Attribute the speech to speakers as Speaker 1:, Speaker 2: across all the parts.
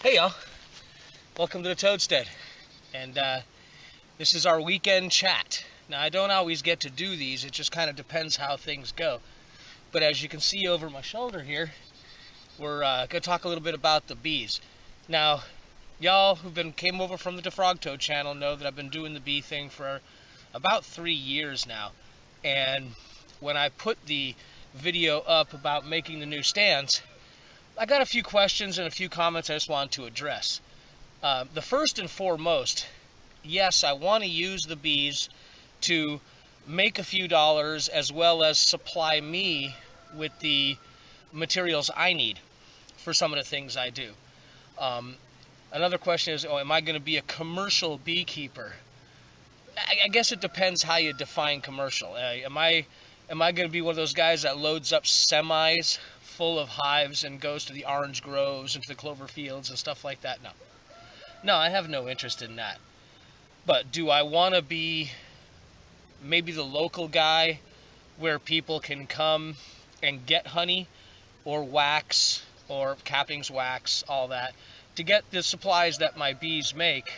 Speaker 1: Hey y'all, welcome to the Toadstead, and this is our weekend chat. Now I don't always get to do these, it just kind of depends how things go. But as you can see over my shoulder here, we're going to talk a little bit about the bees. Now, y'all came over from the Defrog Toad channel know that I've been doing the bee thing for about 3 years now. And when I put the video up about making the new stands, I got a few questions and a few comments I just wanted to address. The first and foremost, yes, I want to use the bees to make a few dollars as well as supply me with the materials I need for some of the things I do. Another question is, am I going to be a commercial beekeeper? I guess it depends how you define commercial. Am I going to be one of those guys that loads up semis full of hives and goes to the orange groves and to the clover fields and stuff like that? No, I have no interest in that. But do I want to be maybe the local guy where people can come and get honey or wax or cappings, wax, all that, to get the supplies that my bees make,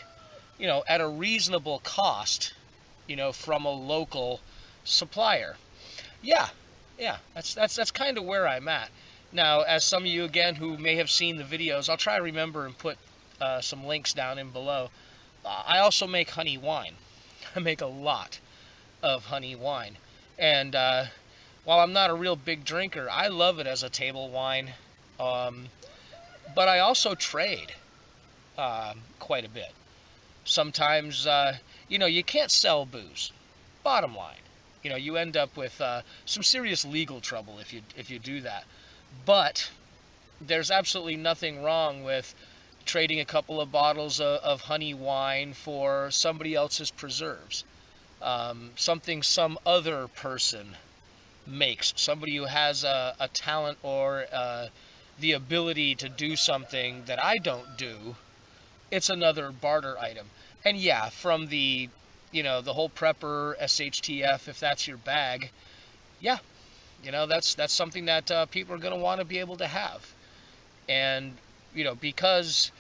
Speaker 1: at a reasonable cost, from a local supplier? Yeah, that's kind of where I'm at. Now, as some of you, again, who may have seen the videos, I'll try to remember and put some links down in below. I also make honey wine. I make a lot of honey wine. And while I'm not a real big drinker, I love it as a table wine. But I also trade quite a bit. Sometimes, you can't sell booze. Bottom line. You end up with some serious legal trouble if you do that. But there's absolutely nothing wrong with trading a couple of bottles of honey wine for somebody else's preserves. Something some other person makes. Somebody who has a talent or the ability to do something that I don't do. It's another barter item. And yeah, from the whole prepper, SHTF, if that's your bag, yeah, that's something that people are going to want to be able to have. And, because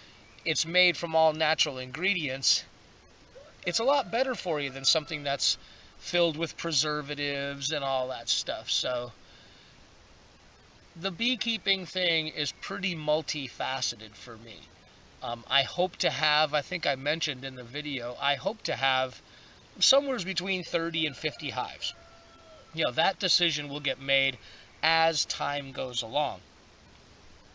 Speaker 1: it's made from all natural ingredients, it's a lot better for you than something that's filled with preservatives and all that stuff. So the beekeeping thing is pretty multifaceted for me. I hope to have, I think I mentioned in the video, I hope to have somewhere between 30 and 50 hives. That decision will get made as time goes along.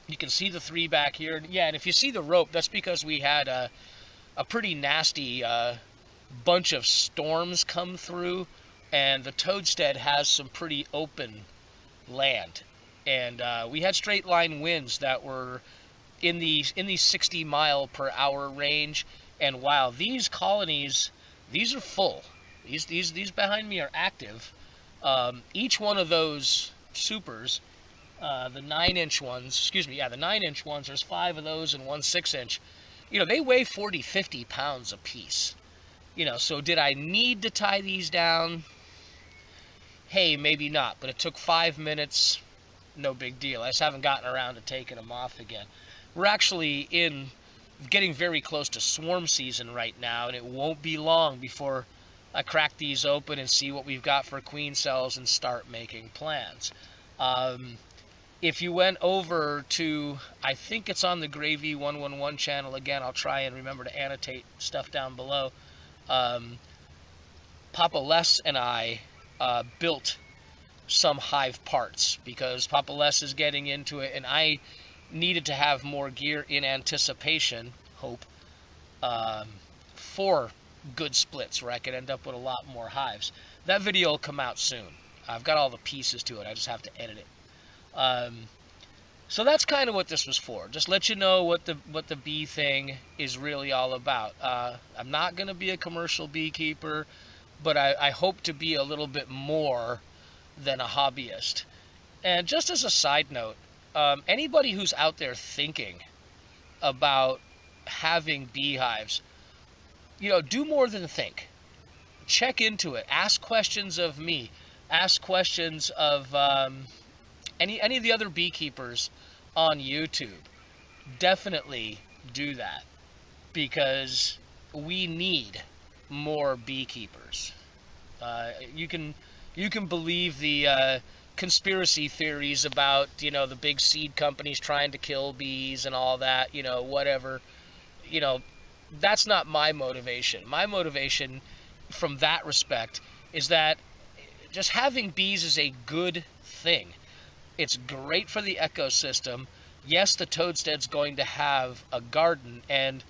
Speaker 1: You can see the 3 back here. Yeah, and if you see the rope, that's because we had a pretty nasty bunch of storms come through, and the Toadstead has some pretty open land. And we had straight line winds that were in the 60 mile per hour range. And wow, these colonies, these are full. These behind me are active. Each one of those supers, the 9-inch ones, the 9-inch ones, there's 5 of those and 1 6-inch. They weigh 40, 50 pounds a piece. So did I need to tie these down? Hey, maybe not, but it took 5 minutes. No big deal. I just haven't gotten around to taking them off again. We're actually getting very close to swarm season right now, and it won't be long before I crack these open and see what we've got for queen cells and start making plans. If you went over to, I think it's on the Gravy 111 channel, again, I'll try and remember to annotate stuff down below. Papa Les and I built some hive parts because Papa Les is getting into it, and I needed to have more gear in anticipation, for good splits where I could end up with a lot more hives. That video will come out soon. I've got all the pieces to it. I just have to edit it. So that's kind of what this was for. Just let you know what the bee thing is really all about. I'm not going to be a commercial beekeeper, but I hope to be a little bit more than a hobbyist. And just as a side note, anybody who's out there thinking about having beehives, do more than think. Check into it. Ask questions of me. Ask questions of any of the other beekeepers on YouTube. Definitely do that, because we need more beekeepers. You can believe the conspiracy theories about, the big seed companies trying to kill bees and all that, whatever. That's not my motivation. My motivation from that respect is that just having bees is a good thing. It's great for the ecosystem. Yes, the toadstead's going to have a garden, and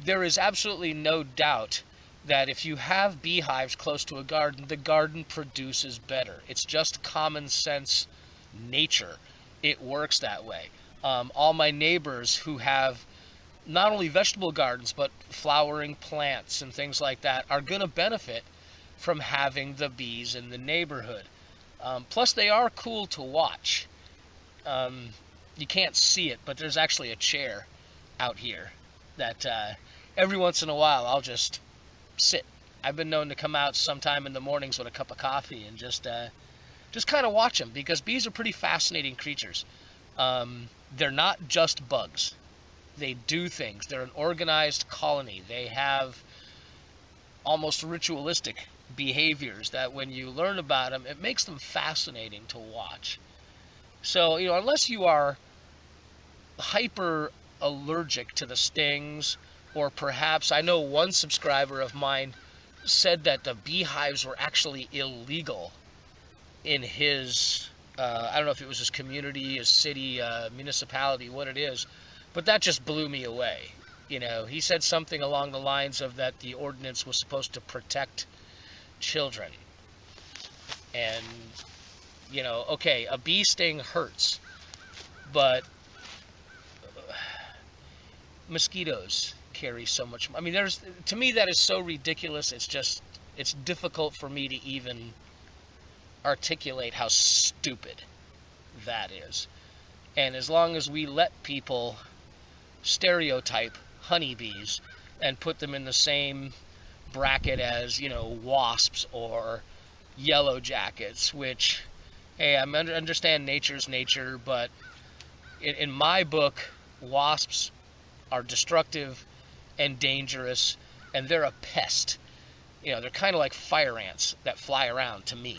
Speaker 1: there is absolutely no doubt that if you have beehives close to a garden, the garden produces better. It's just common sense nature. It works that way. All my neighbors who have not only vegetable gardens, but flowering plants and things like that are going to benefit from having the bees in the neighborhood. Plus, they are cool to watch. You can't see it, but there's actually a chair out here that every once in a while I'll just sit. I've been known to come out sometime in the mornings with a cup of coffee and just kind of watch them, because bees are pretty fascinating creatures. They're not just bugs. They do things. They're an organized colony. They have almost ritualistic behaviors that when you learn about them, it makes them fascinating to watch. So, unless you are hyper allergic to the stings, or perhaps, I know one subscriber of mine said that the beehives were actually illegal in his, I don't know if it was his community, his city, municipality, what it is, but that just blew me away. He said something along the lines of that the ordinance was supposed to protect children. And, okay, a bee sting hurts, but mosquitoes carry so much. I mean, to me, that is so ridiculous. It's difficult for me to even articulate how stupid that is. And as long as we let people stereotype honeybees and put them in the same bracket as, wasps or yellow jackets, which, hey, I understand nature's nature, but in my book, wasps are destructive and dangerous, and they're a pest. They're kind of like fire ants that fly around to me.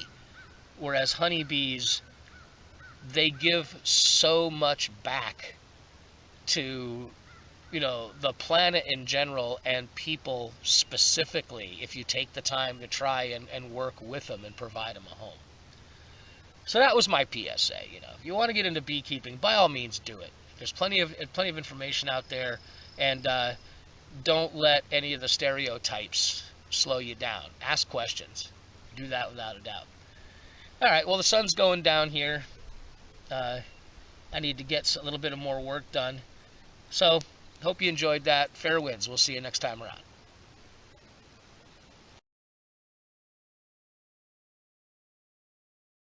Speaker 1: Whereas honeybees, they give so much back to, the planet in general and people specifically, if you take the time to try and work with them and provide them a home. So that was my PSA. If you want to get into beekeeping, by all means do it. There's plenty of information out there, and don't let any of the stereotypes slow you down. Ask questions. Do that without a doubt. All right, well, the sun's going down here. I need to get a little bit of more work done. So, hope you enjoyed that. Fair winds. We'll see you next time around.